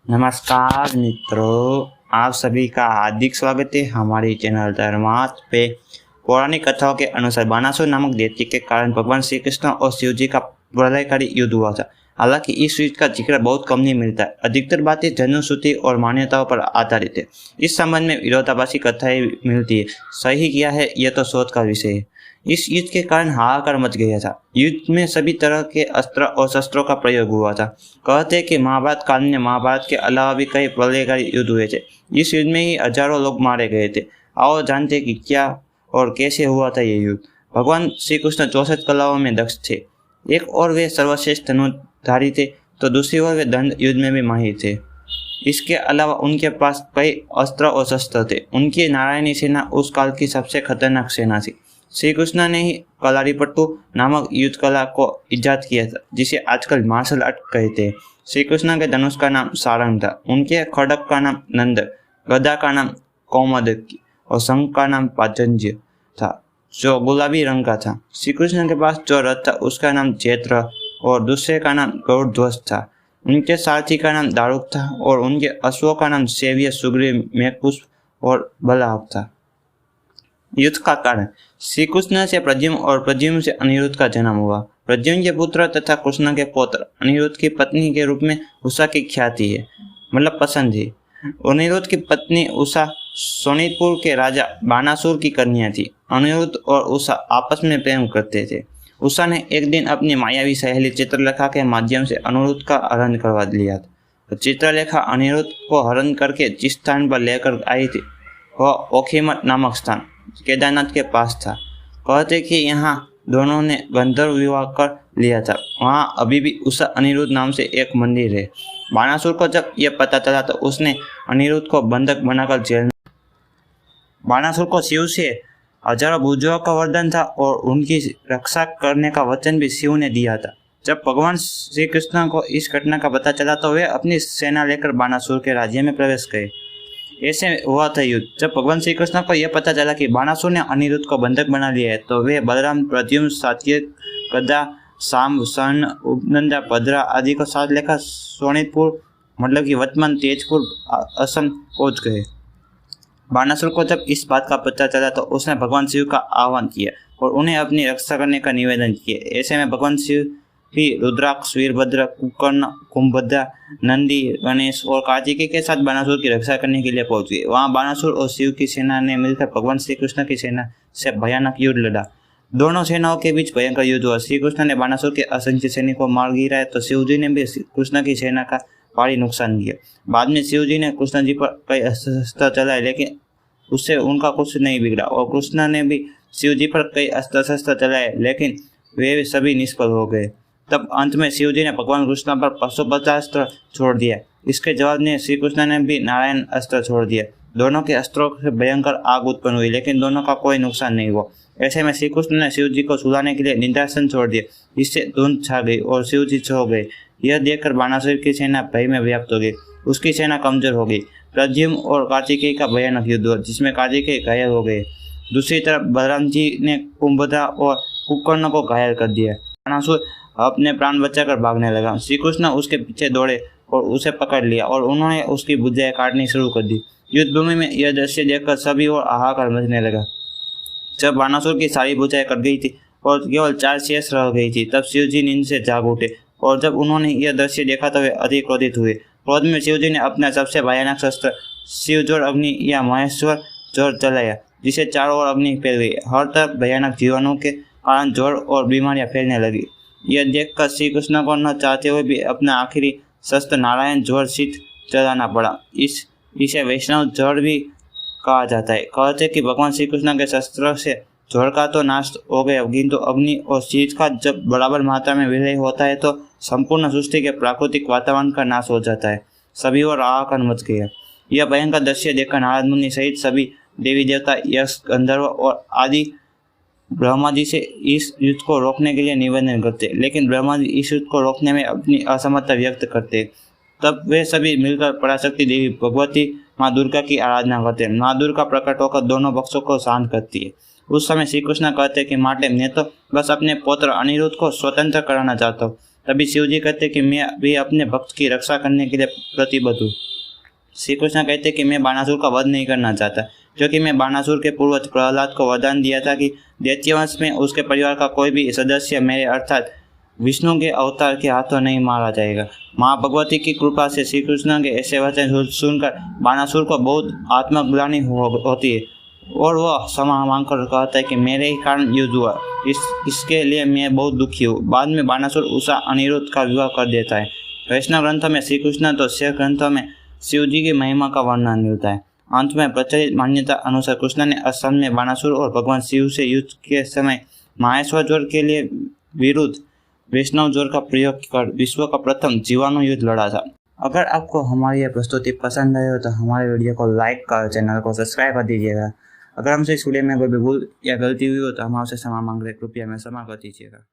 नमस्कार मित्रों, आप सभी का हार्दिक स्वागत है हमारी चैनल धर्मार्थ पे। पौराणिक कथाओं के अनुसार बानासुर नामक दैत्य के कारण भगवान श्री कृष्ण और शिव जी का प्रलयकारी युद्ध हुआ था। हालांकि इस युद्ध का जिक्र बहुत कम नहीं मिलता है। अधिकतर बातें जनश्रुति और मान्यताओं पर आधारित है। इस संबंध में विरोधाभासी कथाएं मिलती है। सही किया है, यह तो शोध का विषय है। इस युद्ध के कारण हाहाकार मच गया था। युद्ध में सभी तरह के अस्त्र और शस्त्रों का प्रयोग हुआ था। कहते हैं कि महाभारत काल में महाभारत के अलावा भी कई प्रलयकारी युद्ध हुए थे। इस युद्ध में ही हजारों लोग मारे गए थे। आओ जानते कि क्या और कैसे हुआ था ये युद्ध। भगवान श्री कृष्ण 64 कलाओं में दक्ष थे। एक और वे सर्वश्रेष्ठ धनुधारी थे, तो दूसरी ओर वे दंड युद्ध में भी माहिर थे। इसके अलावा उनके पास कई अस्त्र और शस्त्र थे। उनकी नारायणी सेना उस काल की सबसे खतरनाक सेना थी। श्री कृष्ण ने ही कलारीपट्टू नामक युद्ध कला को इजाद किया था, जिसे आजकल मार्शल आर्ट कहते हैं। श्री कृष्ण के धनुष का नाम सारंग था। उनके खड़ग का नाम नंद, गदा का नाम कौमदकी और शंख का नाम पांचजन्य था, जो गुलाबी रंग का था। श्री कृष्ण के पास जो रथ था उसका नाम चैत्र और दूसरे का नाम गरुड़ध्वज था। उनके सारथी का नाम दारुक था और उनके अश्वों का नाम सेव्य, सुग्रीव, मेघपुष्प और बलाहक था। युद्ध का कारण श्री कृष्ण से प्रद्युम्न और प्रद्युम्न से अनिरुद्ध का जन्म हुआ। प्रद्युम्न के पुत्र तथा कृष्ण के पौत्र अनिरुद्ध की पत्नी के रूप में उषा की ख्याति है, मतलब पसंद है। अनिरुद्ध की पत्नी उषा सोनितपुर के राजा बानासुर की कन्या थी। अनिरुद्ध और उषा आपस में प्रेम करते थे। उषा ने एक दिन अपनी मायावी सहेली चित्रलेखा के माध्यम से अनिरुद्ध का हरण करवा लिया था। चित्रलेखा अनिरुद्ध को हरण करके जिस स्थान पर लेकर आई थी वह ओखीमठ नामक स्थान केदारनाथ के पास था। कहते कि यहाँ दोनों ने गंधर्व विवाह कर लिया था। वहाँ अभी भी उषा अनिरुद्ध नाम से एक मंदिर है। बानासुर को जब यह पता चला तो उसने अनिरुद्ध को बंधक बनाकर जेल में। बानासुर को शिव से हजारों भुजाओं का वरदान था और उनकी रक्षा करने का वचन भी शिव ने दिया था। जब भगवान श्री कृष्ण को इस घटना का पता चला तो वे अपनी सेना लेकर बानासुर के राज्य में प्रवेश गए। ऐसे हुआ था युद्ध। जब भगवान श्री कृष्ण को यह पता चला कि बानासुर ने अनिरुद्ध को बंधक बना लिया है तो वे बलराम, प्रद्युम्न, सात्यक, गदा, साम्ब, सन, उपनंदा, भद्रा आदि को साथ लेकर सोनितपुर, मतलब कि वर्तमान तेजपुर, असम पहुंच गए। बानासुर को जब इस बात का पता चला तो उसने भगवान शिव का आह्वान किया और उन्हें अपनी रक्षा करने का निवेदन किया। ऐसे में भगवान शिव भी रुद्राक्ष, वीरभद्र, कुकर्ण, कुंभद्रा, नंदी, गणेश और कार्तिकेय के साथ बानासुर की रक्षा करने के लिए पहुंच गए। वहां बानासुर और शिव की सेना ने मिलकर भगवान श्री कृष्ण की सेना से भयानक युद्ध लड़ा। दोनों सेनाओं के बीच भयंकर युद्ध हुआ। श्री कृष्ण ने बानासुर के असंख्य सैनिकों को मार गिराया तो शिव जी ने भी कृष्ण की सेना का भारी नुकसान किया। बाद में शिव जी ने कृष्ण जी पर कई अस्त्र चलाए, लेकिन उससे उनका कुछ नहीं बिगड़ा और कृष्ण ने भी शिव जी पर कई अस्त्र शस्त्र चलाए, लेकिन वे सभी निष्फल हो गए। तब अंत में शिव जी ने भगवान कृष्ण पर पाशुपतास्त्र छोड़ दिया। इसके जवाब में श्री कृष्ण ने भी नारायण अस्त्र छोड़ दिया। दोनों के अस्त्रों से भयंकर आग उत्पन्न हुई, लेकिन दोनों का कोई नुकसान नहीं हुआ। ऐसे में श्री कृष्ण ने शिव जी को सुलाने के लिए निंदासन छोड़ दिया। इससे धुंध छा गई और शिव जी सो गए। यह देखकर बानासुर की सेना भय में व्याप्त हो गई। उसकी सेना कमजोर हो गई। प्रद्युम्न और कार्तिकेय का भयानक युद्ध हुआ, जिसमें कार्तिकेय घायल हो गए। दूसरी तरफ बलराम जी ने कुंभद्रा और कुकर्ण को घायल कर दिया। बानासुर अपने प्राण बचाकर भागने लगा। श्री कृष्ण उसके पीछे दौड़े और उसे पकड़ लिया और उन्होंने उसकी भुजाएं काटनी शुरू कर दी। युद्ध भूमि में यह दृश्य देखकर सभी और हाहाकार मचने लगा। जब बानासुर की सारी भुजाएं कट गई थी और केवल 4 शेष रह गई थी, तब शिव जी नींद से जाग उठे और जब उन्होंने यह दृश्य देखा तो वे अधिक क्रोधित हुए। क्रोध में शिव जी ने अपना सबसे भयानक शस्त्र शिवजोड़ अग्नि या महेश्वर जोड़ चलाया, जिसे चारों ओर अग्नि फैल गई। हर तरफ भयानक जीवाणुओं के कारण जोड़ और बीमारियां फैलने लगी। यह देखकर श्री कृष्ण को न चाहते हुए भी अपना आखिरी शस्त्र नारायण जोड़ शीत चलाना पड़ा। इसे वैष्णव जोड़ भी कहा जाता है। कहते कि भगवान श्री कृष्ण के शस्त्र से जोड़ का तो नाश हो गया, किंतु अग्नि और शीत का जब बराबर मात्रा में विलय होता है तो संपूर्ण सृष्टि के प्राकृतिक वातावरण का नाश हो जाता है। सभी और हाहाकार मच गया। यह भयंकर दृश्य देखकर नारद मुनि सहित सभी देवी देवता, यक्ष, गंधर्व और आदि ब्रह्मा जी से इस युद्ध को रोकने के लिए निवेदन करते, लेकिन ब्रह्मा जी इस युद्ध को रोकने में अपनी असमर्थता व्यक्त करते। तब वे सभी मिलकर पराशक्ति देवी भगवती माँ दुर्गा की आराधना करते। माँ दुर्गा प्रकट होकर दोनों पक्षों को शांत करती है। उस समय श्री कृष्ण कहते कि माटे मैं तो बस अपने पुत्र अनिरुद्ध को स्वतंत्र कराना चाहता हूँ। तभी शिव जी कहते कि मैं भी अपने भक्त की रक्षा करने के लिए प्रतिबद्ध हूँ। श्री कृष्ण कहते कि मैं बाणासुर का वध नहीं करना चाहता, क्योंकि मैं बाणासुर के पूर्वज प्रहलाद को वरदान दिया था कि दैत्यवंश में उसके परिवार का कोई भी सदस्य मेरे अर्थात विष्णु के अवतार के हाथों नहीं मारा जाएगा। माँ भगवती की कृपा से श्री कृष्ण के ऐसे वचन सुनकर बाणासुर को बहुत आत्मग्लानि होती है और वह क्षमा मांगकर कहता है कि मेरे ही कारण युद्ध हुआ, इसके लिए मैं बहुत दुखी हूँ। बाद में बाणासुर उषा अनिरुद्ध का विवाह कर देता है। वैष्णव ग्रंथों में श्री कृष्ण तो शेष ग्रंथों में शिव जी की महिमा का वर्णन मिलता है। अंत में प्रचलित मान्यता अनुसार कृष्ण ने असम में बाणासुर और भगवान शिव से युद्ध के समय माहेश्वर ज्वर के लिए विरुद्ध वैष्णव ज्वर का प्रयोग कर विश्व का प्रथम जीवाणु युद्ध लड़ा था। अगर आपको हमारी यह प्रस्तुति पसंद आई हो तो हमारे वीडियो को लाइक कर चैनल को सब्सक्राइब कर दीजिएगा। अगर हमसे इस वीडियो में कोई भी भूल या गलती हुई हो तो हम आपसे क्षमा मांग रहे, कृपया हमें क्षमा कर दीजिएगा।